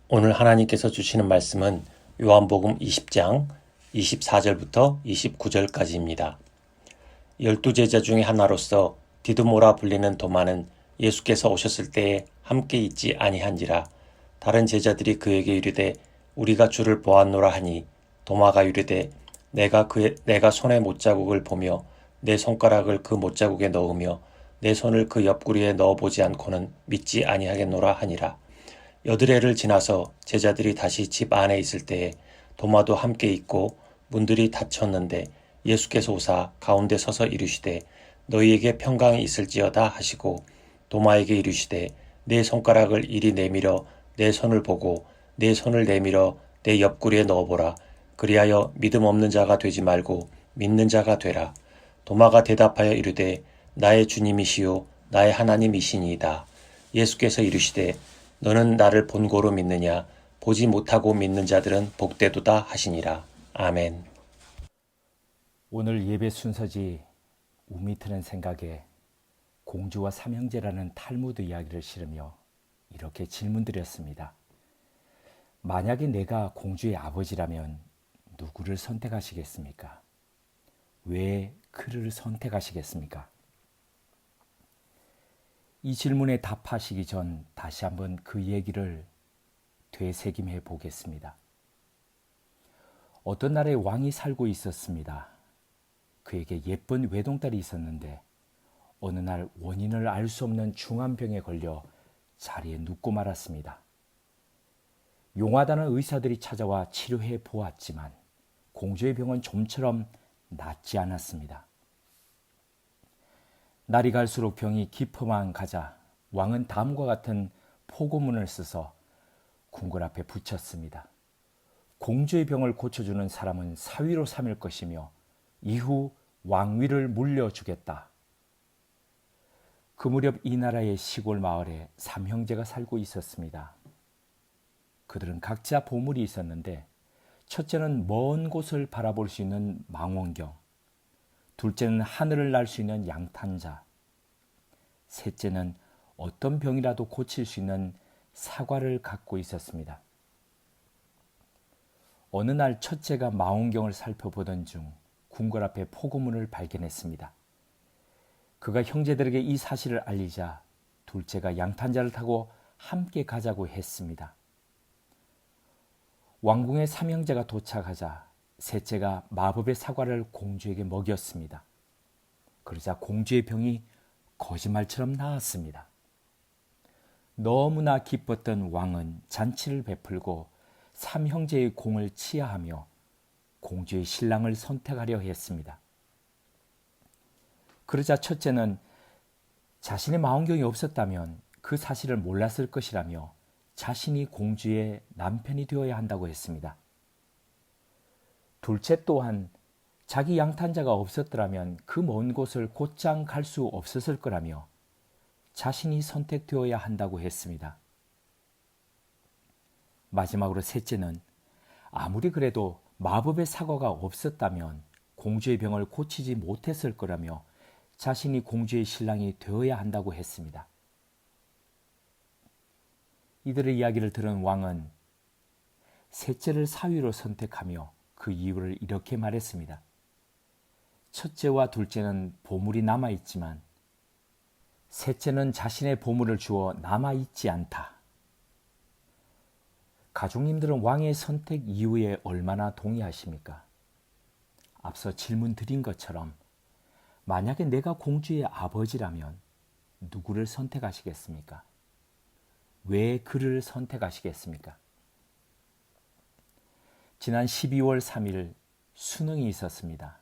오늘 하나님께서 주시는 말씀은 요한복음 20장 24절부터 29절까지입니다. 12제자 중에 하나로서 디두모라 불리는 도마는 예수께서 오셨을 때에 함께 있지 아니한지라. 다른 제자들이 그에게 이르되 우리가 주를 보았노라 하니 도마가 이르되 내가 손의 못자국을 보며 내 손가락을 그 못자국에 넣으며 내 손을 그 옆구리에 넣어보지 않고는 믿지 아니하겠노라 하니라. 여드레를 지나서 제자들이 다시 집 안에 있을 때에 도마도 함께 있고 문들이 닫혔는데 예수께서 오사 가운데 서서 이르시되 너희에게 평강이 있을지어다 하시고 도마에게 이르시되 내 손가락을 이리 내밀어 내 손을 보고 내 손을 내밀어 내 옆구리에 넣어보라. 그리하여 믿음 없는 자가 되지 말고 믿는 자가 되라. 도마가 대답하여 이르되 나의 주님이시요 나의 하나님이시니이다. 예수께서 이르시되 너는 나를 본고로 믿느냐? 보지 못하고 믿는 자들은 복되도다 하시니라. 아멘. 오늘 예배 순서지 우미 트는 생각에 공주와 삼형제라는 탈무드 이야기를 실으며 이렇게 질문드렸습니다. 만약에 내가 공주의 아버지라면 누구를 선택하시겠습니까? 왜 그를 선택하시겠습니까? 이 질문에 답하시기 전 다시 한번 그 얘기를 되새김해 보겠습니다. 어떤 나라에 왕이 살고 있었습니다. 그에게 예쁜 외동딸이 있었는데 어느 날 원인을 알 수 없는 중환병에 걸려 자리에 눕고 말았습니다. 용하다는 의사들이 찾아와 치료해 보았지만 공주의 병은 좀처럼 낫지 않았습니다. 날이 갈수록 병이 깊어만 가자 왕은 다음과 같은 포고문을 써서 궁궐 앞에 붙였습니다. 공주의 병을 고쳐주는 사람은 사위로 삼을 것이며 이후 왕위를 물려주겠다. 그 무렵 이 나라의 시골 마을에 삼형제가 살고 있었습니다. 그들은 각자 보물이 있었는데 첫째는 먼 곳을 바라볼 수 있는 망원경, 둘째는 하늘을 날 수 있는 양탄자, 셋째는 어떤 병이라도 고칠 수 있는 사과를 갖고 있었습니다. 어느 날 첫째가 망원경을 살펴보던 중 궁궐 앞에 포고문을 발견했습니다. 그가 형제들에게 이 사실을 알리자 둘째가 양탄자를 타고 함께 가자고 했습니다. 왕궁에 삼형제가 도착하자 셋째가 마법의 사과를 공주에게 먹였습니다. 그러자 공주의 병이 거짓말처럼 나았습니다. 너무나 기뻤던 왕은 잔치를 베풀고 삼형제의 공을 치하하며 공주의 신랑을 선택하려 했습니다. 그러자 첫째는 자신의 망원경이 없었다면 그 사실을 몰랐을 것이라며 자신이 공주의 남편이 되어야 한다고 했습니다. 둘째 또한 자기 양탄자가 없었더라면 그 먼 곳을 곧장 갈 수 없었을 거라며 자신이 선택되어야 한다고 했습니다. 마지막으로 셋째는 아무리 그래도 마법의 사과가 없었다면 공주의 병을 고치지 못했을 거라며 자신이 공주의 신랑이 되어야 한다고 했습니다. 이들의 이야기를 들은 왕은 셋째를 사위로 선택하며 그 이유를 이렇게 말했습니다. 첫째와 둘째는 보물이 남아있지만 셋째는 자신의 보물을 주어 남아있지 않다. 가족님들은 왕의 선택 이유에 얼마나 동의하십니까? 앞서 질문 드린 것처럼 만약에 내가 공주의 아버지라면 누구를 선택하시겠습니까? 왜 그를 선택하시겠습니까? 지난 12월 3일 수능이 있었습니다.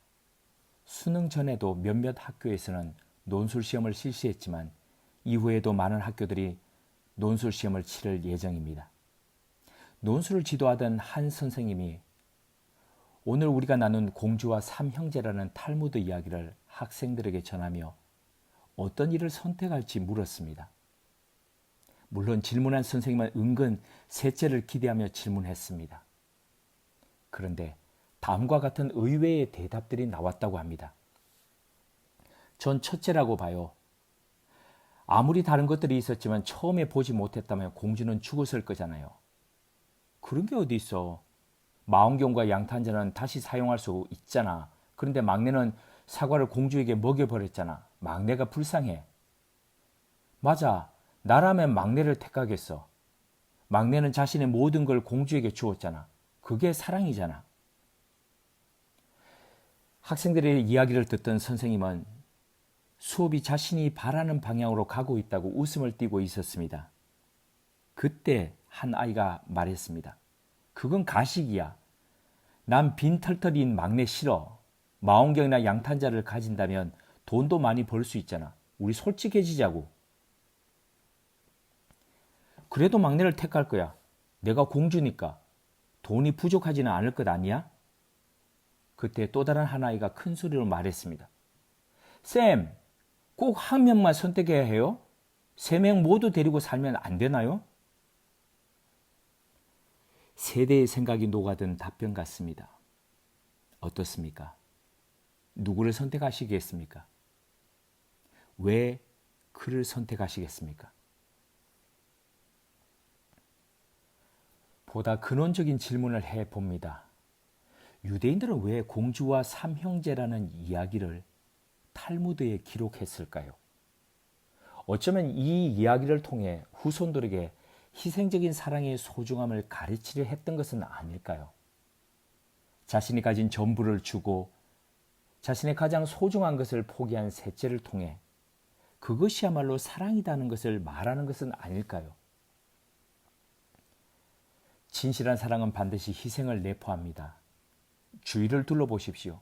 수능 전에도 몇몇 학교에서는 논술시험을 실시했지만 이후에도 많은 학교들이 논술시험을 치를 예정입니다. 논술을 지도하던 한 선생님이 오늘 우리가 나눈 공주와 삼형제라는 탈무드 이야기를 학생들에게 전하며 어떤 일을 선택할지 물었습니다. 물론 질문한 선생님은 은근 셋째를 기대하며 질문했습니다. 그런데 다음과 같은 의외의 대답들이 나왔다고 합니다. 전 첫째라고 봐요. 아무리 다른 것들이 있었지만 처음에 보지 못했다면 공주는 죽었을 거잖아요. 그런 게 어디 있어. 망원경과 양탄자는 다시 사용할 수 있잖아. 그런데 막내는 사과를 공주에게 먹여버렸잖아. 막내가 불쌍해. 맞아. 나라면 막내를 택하겠어. 막내는 자신의 모든 걸 공주에게 주었잖아. 그게 사랑이잖아. 학생들의 이야기를 듣던 선생님은 수업이 자신이 바라는 방향으로 가고 있다고 웃음을 띠고 있었습니다. 그때 한 아이가 말했습니다. 그건 가식이야. 난 빈털터리인 막내 싫어. 망원경이나 양탄자를 가진다면 돈도 많이 벌 수 있잖아. 우리 솔직해지자고. 그래도 막내를 택할 거야. 내가 공주니까. 돈이 부족하지는 않을 것 아니야? 그때 또 다른 한 아이가 큰 소리로 말했습니다. 쌤, 꼭 한 명만 선택해야 해요? 3명 모두 데리고 살면 안 되나요? 세대의 생각이 녹아든 답변 같습니다. 어떻습니까? 누구를 선택하시겠습니까? 왜 그를 선택하시겠습니까? 보다 근원적인 질문을 해봅니다. 유대인들은 왜 공주와 삼형제라는 이야기를 탈무드에 기록했을까요? 어쩌면 이 이야기를 통해 후손들에게 희생적인 사랑의 소중함을 가르치려 했던 것은 아닐까요? 자신이 가진 전부를 주고 자신의 가장 소중한 것을 포기한 셋째를 통해 그것이야말로 사랑이라는 것을 말하는 것은 아닐까요? 진실한 사랑은 반드시 희생을 내포합니다. 주위를 둘러보십시오.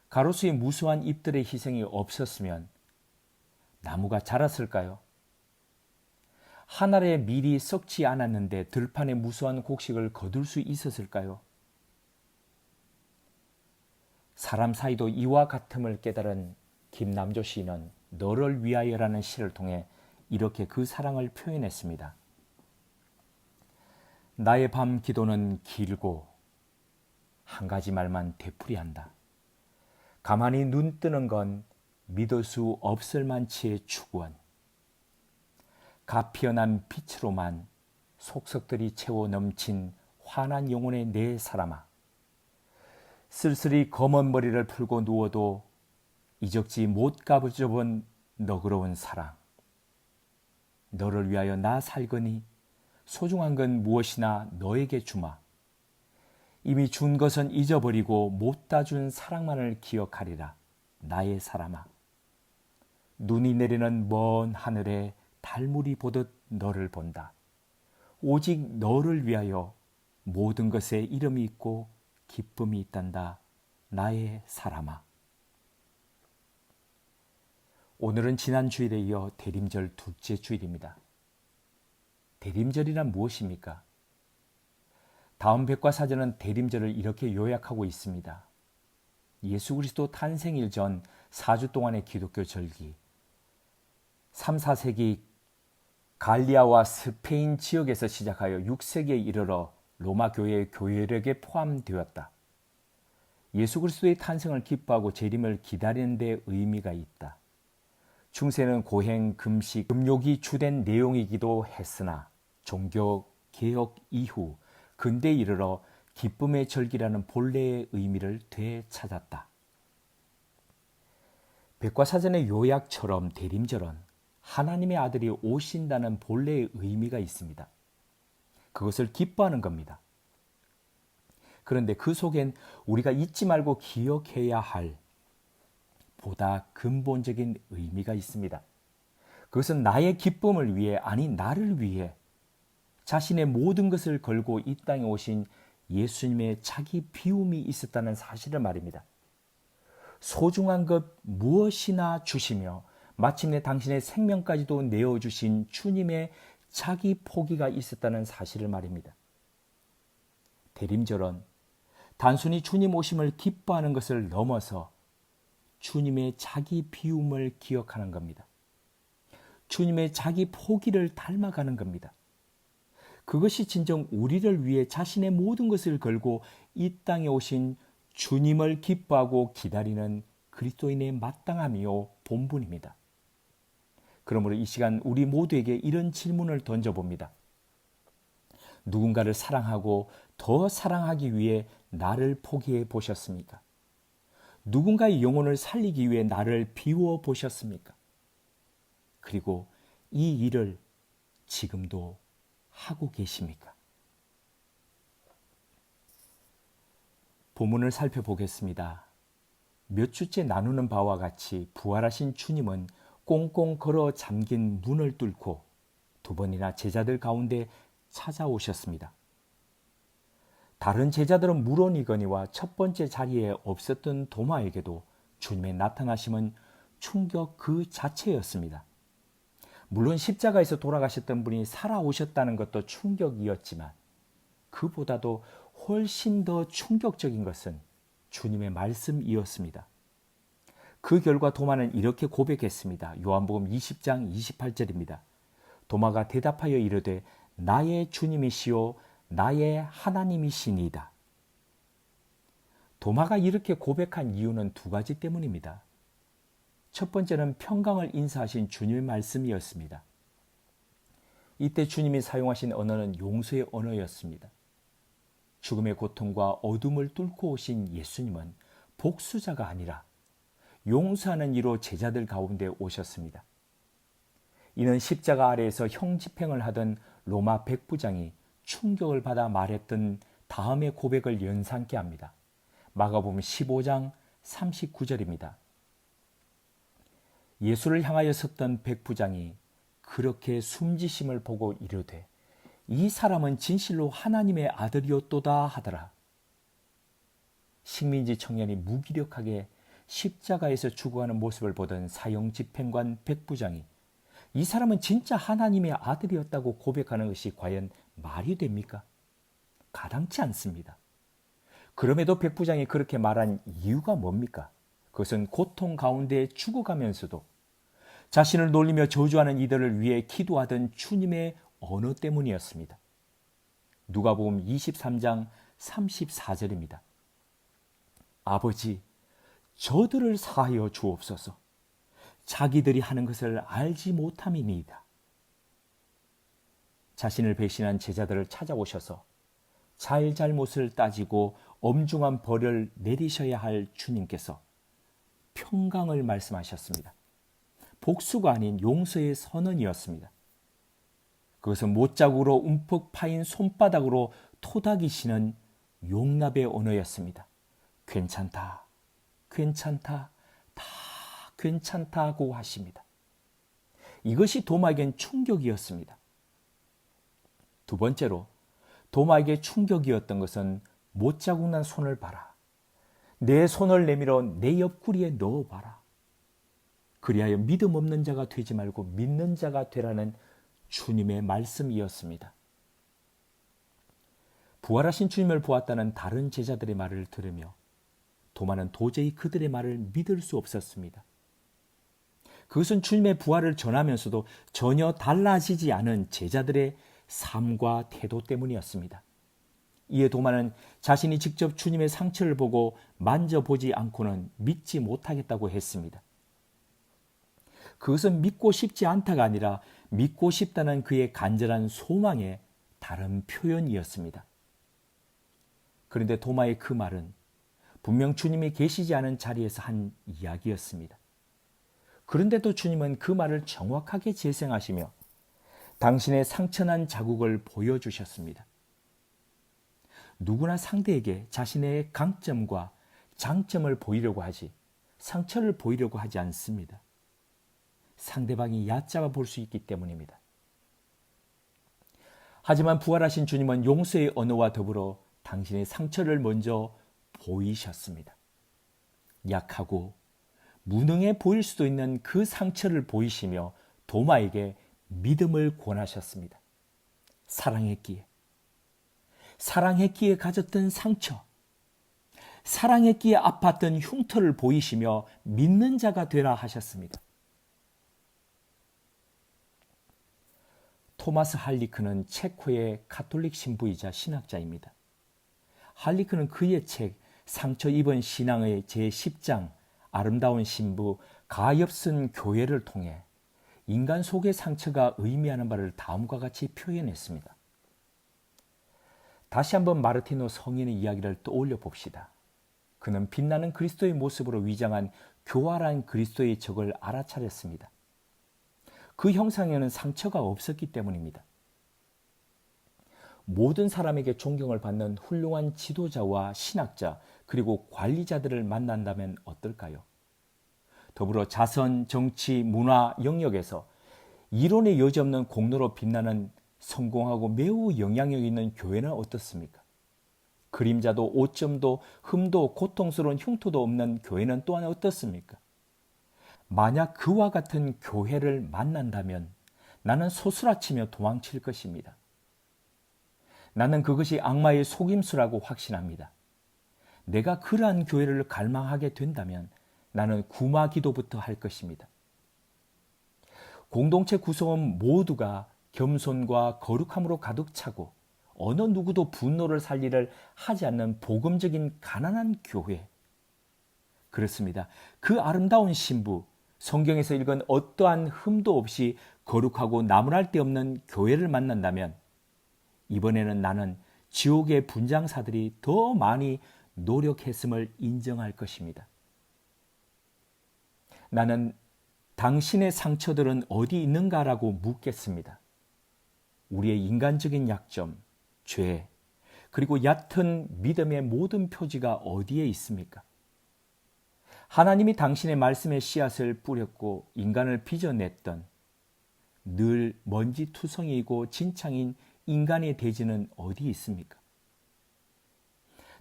가로수의 무수한 잎들의 희생이 없었으면 나무가 자랐을까요? 한 알의 밀이 썩지 않았는데 들판의 무수한 곡식을 거둘 수 있었을까요? 사람 사이도 이와 같음을 깨달은 김남조 시인은 너를 위하여라는 시를 통해 이렇게 그 사랑을 표현했습니다. 나의 밤 기도는 길고 한 가지 말만 되풀이한다. 가만히 눈 뜨는 건 믿을 수 없을 만치의 추구원. 가피어난 빛으로만 속석들이 채워 넘친 환한 영혼의 내 사람아. 쓸쓸히 검은 머리를 풀고 누워도 이적지 못 가부접은 너그러운 사랑. 너를 위하여 나 살거니 소중한 건 무엇이나 너에게 주마. 이미 준 것은 잊어버리고 못다 준 사랑만을 기억하리라. 나의 사람아. 눈이 내리는 먼 하늘에 달물이 보듯 너를 본다. 오직 너를 위하여 모든 것에 이름이 있고 기쁨이 있단다. 나의 사람아. 오늘은 지난 주일에 이어 대림절 둘째 주일입니다. 대림절이란 무엇입니까? 다음 백과사전은 대림절을 이렇게 요약하고 있습니다. 예수 그리스도 탄생일 전 4주 동안의 기독교 절기, 3, 4세기 갈리아와 스페인 지역에서 시작하여 6세기에 이르러 로마 교회의 교회력에 포함되었다. 예수 그리스도의 탄생을 기뻐하고 재림을 기다리는 데 의미가 있다. 중세는 고행, 금식, 금욕이 주된 내용이기도 했으나 종교 개혁 이후 근대에 이르러 기쁨의 절기라는 본래의 의미를 되찾았다. 백과사전의 요약처럼 대림절은 하나님의 아들이 오신다는 본래의 의미가 있습니다. 그것을 기뻐하는 겁니다. 그런데 그 속엔 우리가 잊지 말고 기억해야 할 보다 근본적인 의미가 있습니다. 그것은 나의 기쁨을 위해, 아니 나를 위해 자신의 모든 것을 걸고 이 땅에 오신 예수님의 자기 비움이 있었다는 사실을 말입니다. 소중한 것 무엇이나 주시며 마침내 당신의 생명까지도 내어주신 주님의 자기 포기가 있었다는 사실을 말입니다. 대림절은 단순히 주님 오심을 기뻐하는 것을 넘어서 주님의 자기 비움을 기억하는 겁니다. 주님의 자기 포기를 닮아가는 겁니다. 그것이 진정 우리를 위해 자신의 모든 것을 걸고 이 땅에 오신 주님을 기뻐하고 기다리는 그리스도인의 마땅함이요 본분입니다. 그러므로 이 시간 우리 모두에게 이런 질문을 던져봅니다. 누군가를 사랑하고 더 사랑하기 위해 나를 포기해 보셨습니까? 누군가의 영혼을 살리기 위해 나를 비워 보셨습니까? 그리고 이 일을 지금도 하고 계십니까? 본문을 살펴보겠습니다. 몇 주째 나누는 바와 같이 부활하신 주님은 꽁꽁 걸어 잠긴 문을 뚫고 두 번이나 제자들 가운데 찾아오셨습니다. 다른 제자들은 물론이거니와 첫 번째 자리에 없었던 도마에게도 주님의 나타나심은 충격 그 자체였습니다. 물론 십자가에서 돌아가셨던 분이 살아오셨다는 것도 충격이었지만 그보다도 훨씬 더 충격적인 것은 주님의 말씀이었습니다. 그 결과 도마는 이렇게 고백했습니다. 요한복음 20장 28절입니다. 도마가 대답하여 이르되 나의 주님이시요 나의 하나님이시니이다. 도마가 이렇게 고백한 이유는 두 가지 때문입니다. 첫 번째는 평강을 인사하신 주님의 말씀이었습니다. 이때 주님이 사용하신 언어는 용서의 언어였습니다. 죽음의 고통과 어둠을 뚫고 오신 예수님은 복수자가 아니라 용서하는 이로 제자들 가운데 오셨습니다. 이는 십자가 아래에서 형집행을 하던 로마 백부장이 충격을 받아 말했던 다음의 고백을 연상케 합니다. 마가복음 15장 39절입니다. 예수를 향하여 섰던 백부장이 그렇게 숨지심을 보고 이르되 이 사람은 진실로 하나님의 아들이었도다 하더라. 식민지 청년이 무기력하게 십자가에서 죽어가는 모습을 보던 사형집행관 백부장이 이 사람은 진짜 하나님의 아들이었다고 고백하는 것이 과연 말이 됩니까? 가당치 않습니다. 그럼에도 백부장이 그렇게 말한 이유가 뭡니까? 그것은 고통 가운데 죽어가면서도 자신을 놀리며 저주하는 이들을 위해 기도하던 주님의 언어 때문이었습니다. 누가복음 23장 34절입니다. 아버지, 저들을 사하여 주옵소서. 자기들이 하는 것을 알지 못함이니이다. 자신을 배신한 제자들을 찾아오셔서 잘잘못을 따지고 엄중한 벌을 내리셔야 할 주님께서 평강을 말씀하셨습니다. 복수가 아닌 용서의 선언이었습니다. 그것은 못자국으로 움푹 파인 손바닥으로 토닥이시는 용납의 언어였습니다. 괜찮다, 괜찮다, 다 괜찮다고 하십니다. 이것이 도마에겐 충격이었습니다. 두 번째로 도마에게 충격이었던 것은 못자국 난 손을 봐라. 내 손을 내밀어 내 옆구리에 넣어봐라. 그리하여 믿음 없는 자가 되지 말고 믿는 자가 되라는 주님의 말씀이었습니다. 부활하신 주님을 보았다는 다른 제자들의 말을 들으며 도마는 도저히 그들의 말을 믿을 수 없었습니다. 그것은 주님의 부활을 전하면서도 전혀 달라지지 않은 제자들의 삶과 태도 때문이었습니다. 이에 도마는 자신이 직접 주님의 상처를 보고 만져보지 않고는 믿지 못하겠다고 했습니다. 그것은 믿고 싶지 않다가 아니라 믿고 싶다는 그의 간절한 소망의 다른 표현이었습니다. 그런데 도마의 그 말은 분명 주님이 계시지 않은 자리에서 한 이야기였습니다. 그런데도 주님은 그 말을 정확하게 재생하시며 당신의 상처난 자국을 보여주셨습니다. 누구나 상대에게 자신의 강점과 장점을 보이려고 하지 상처를 보이려고 하지 않습니다. 상대방이 얕잡아 볼 수 있기 때문입니다. 하지만 부활하신 주님은 용서의 언어와 더불어 당신의 상처를 먼저 보이셨습니다. 약하고 무능해 보일 수도 있는 그 상처를 보이시며 도마에게 믿음을 권하셨습니다. 사랑했기에 가졌던 상처, 사랑했기에 아팠던 흉터를 보이시며 믿는 자가 되라 하셨습니다. 토마스 할리크는 체코의 가톨릭 신부이자 신학자입니다. 할리크는 그의 책 상처 입은 신앙의 제10장 아름다운 신부 가엾은 교회를 통해 인간 속의 상처가 의미하는 바를 다음과 같이 표현했습니다. 다시 한번 마르티노 성인의 이야기를 떠올려 봅시다. 그는 빛나는 그리스도의 모습으로 위장한 교활한 그리스도의 적을 알아차렸습니다. 그 형상에는 상처가 없었기 때문입니다. 모든 사람에게 존경을 받는 훌륭한 지도자와 신학자 그리고 관리자들을 만난다면 어떨까요? 더불어 자선, 정치, 문화 영역에서 이론의 여지없는 공로로 빛나는 성공하고 매우 영향력 있는 교회는 어떻습니까? 그림자도 오점도 흠도 고통스러운 흉터도 없는 교회는 또한 어떻습니까? 만약 그와 같은 교회를 만난다면 나는 소스라치며 도망칠 것입니다. 나는 그것이 악마의 속임수라고 확신합니다. 내가 그러한 교회를 갈망하게 된다면 나는 구마 기도부터 할 것입니다. 공동체 구성원 모두가 겸손과 거룩함으로 가득 차고 어느 누구도 분노를 살 일을 하지 않는 복음적인 가난한 교회. 그렇습니다. 그 아름다운 신부, 성경에서 읽은 어떠한 흠도 없이 거룩하고 나무랄 데 없는 교회를 만난다면 이번에는 나는 지옥의 분장사들이 더 많이 노력했음을 인정할 것입니다. 나는 당신의 상처들은 어디 있는가라고 묻겠습니다. 우리의 인간적인 약점, 죄, 그리고 얕은 믿음의 모든 표지가 어디에 있습니까? 하나님이 당신의 말씀의 씨앗을 뿌렸고 인간을 빚어냈던 늘 먼지투성이이고 진창인 인간의 대지는 어디 있습니까?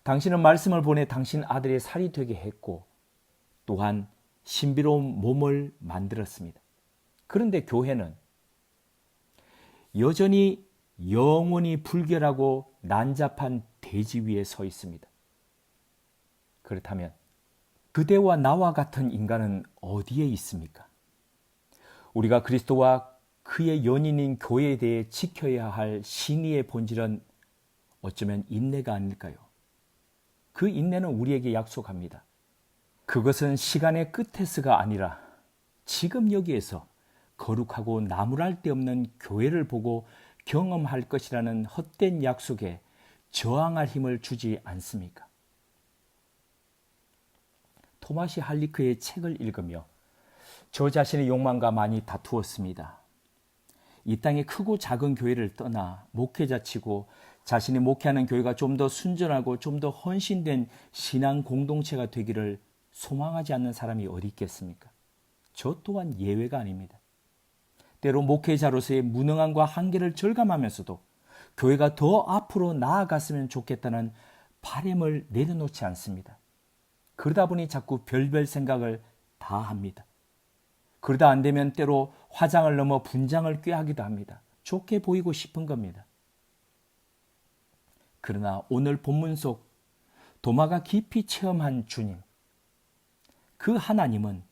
당신은 말씀을 보내 당신 아들의 살이 되게 했고 또한 신비로운 몸을 만들었습니다. 그런데 교회는 여전히 영원히 불결하고 난잡한 대지 위에 서 있습니다. 그렇다면 그대와 나와 같은 인간은 어디에 있습니까? 우리가 그리스도와 그의 연인인 교회에 대해 지켜야 할 신의의 본질은 어쩌면 인내가 아닐까요? 그 인내는 우리에게 약속합니다. 그것은 시간의 끝에서가 아니라 지금 여기에서 거룩하고 나무랄 데 없는 교회를 보고 경험할 것이라는 헛된 약속에 저항할 힘을 주지 않습니까? 토마시 할리크의 책을 읽으며 저 자신의 욕망과 많이 다투었습니다. 이 땅의 크고 작은 교회를 떠나 목회자치고 자신이 목회하는 교회가 좀 더 순전하고 좀 더 헌신된 신앙 공동체가 되기를 소망하지 않는 사람이 어디 있겠습니까? 저 또한 예외가 아닙니다. 때로 목회자로서의 무능함과 한계를 절감하면서도 교회가 더 앞으로 나아갔으면 좋겠다는 바람을 내려놓지 않습니다. 그러다 보니 자꾸 별별 생각을 다 합니다. 그러다 안 되면 때로 화장을 넘어 분장을 꾀하기도 합니다. 좋게 보이고 싶은 겁니다. 그러나 오늘 본문 속 도마가 깊이 체험한 주님, 그 하나님은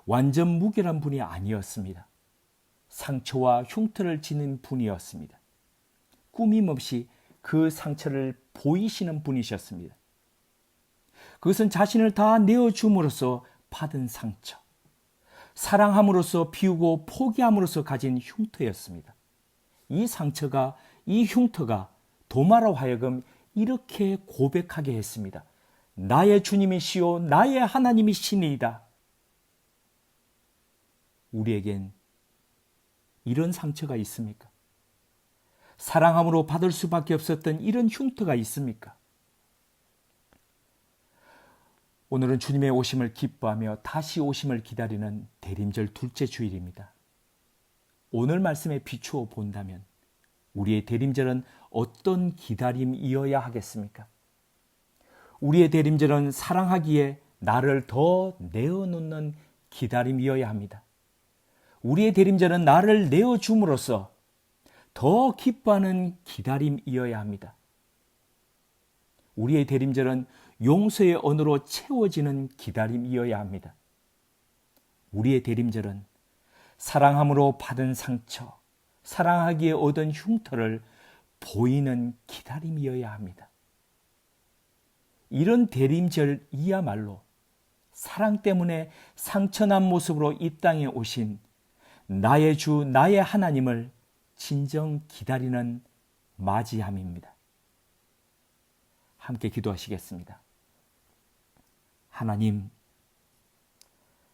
완전 무결한 분이 아니었습니다. 상처와 흉터를 지닌 분이었습니다. 꾸밈없이 그 상처를 보이시는 분이셨습니다. 그것은 자신을 다 내어줌으로써 받은 상처, 사랑함으로써 비우고 포기함으로써 가진 흉터였습니다. 이 상처가, 이 흉터가 도마로 하여금 이렇게 고백하게 했습니다. 나의 주님이시요 나의 하나님이시니이다. 우리에겐 이런 상처가 있습니까? 사랑함으로 받을 수밖에 없었던 이런 흉터가 있습니까? 오늘은 주님의 오심을 기뻐하며 다시 오심을 기다리는 대림절 둘째 주일입니다. 오늘 말씀에 비추어 본다면 우리의 대림절은 어떤 기다림이어야 하겠습니까? 우리의 대림절은 사랑하기에 나를 더 내어놓는 기다림이어야 합니다. 우리의 대림절은 나를 내어줌으로써 더 기뻐하는 기다림이어야 합니다. 우리의 대림절은 용서의 언어로 채워지는 기다림이어야 합니다. 우리의 대림절은 사랑함으로 받은 상처, 사랑하기에 얻은 흉터를 보이는 기다림이어야 합니다. 이런 대림절이야말로 사랑 때문에 상처난 모습으로 이 땅에 오신 나의 주, 나의 하나님을 진정 기다리는 맞이함입니다. 함께 기도하시겠습니다. 하나님,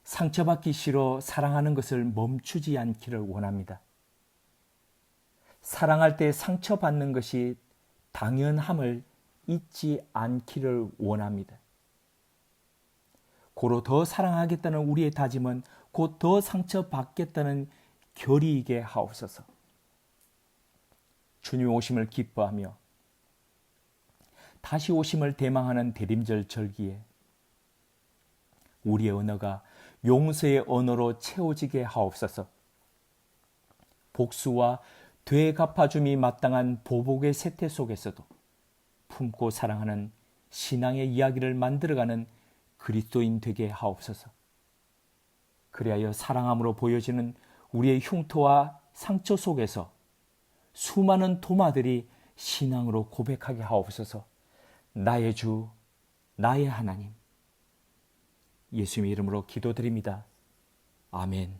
상처받기 싫어 사랑하는 것을 멈추지 않기를 원합니다. 사랑할 때 상처받는 것이 당연함을 잊지 않기를 원합니다. 고로 더 사랑하겠다는 우리의 다짐은 곧 더 상처받겠다는 결의이게 하옵소서. 주님 오심을 기뻐하며 다시 오심을 대망하는 대림절 절기에 우리의 언어가 용서의 언어로 채워지게 하옵소서. 복수와 되갚아줌이 마땅한 보복의 세태 속에서도 품고 사랑하는 신앙의 이야기를 만들어가는 그리스도인 되게 하옵소서. 그리하여 사랑함으로 보여지는 우리의 흉터와 상처 속에서 수많은 도마들이 신앙으로 고백하게 하옵소서. 나의 주, 나의 하나님, 예수님의 이름으로 기도드립니다. 아멘.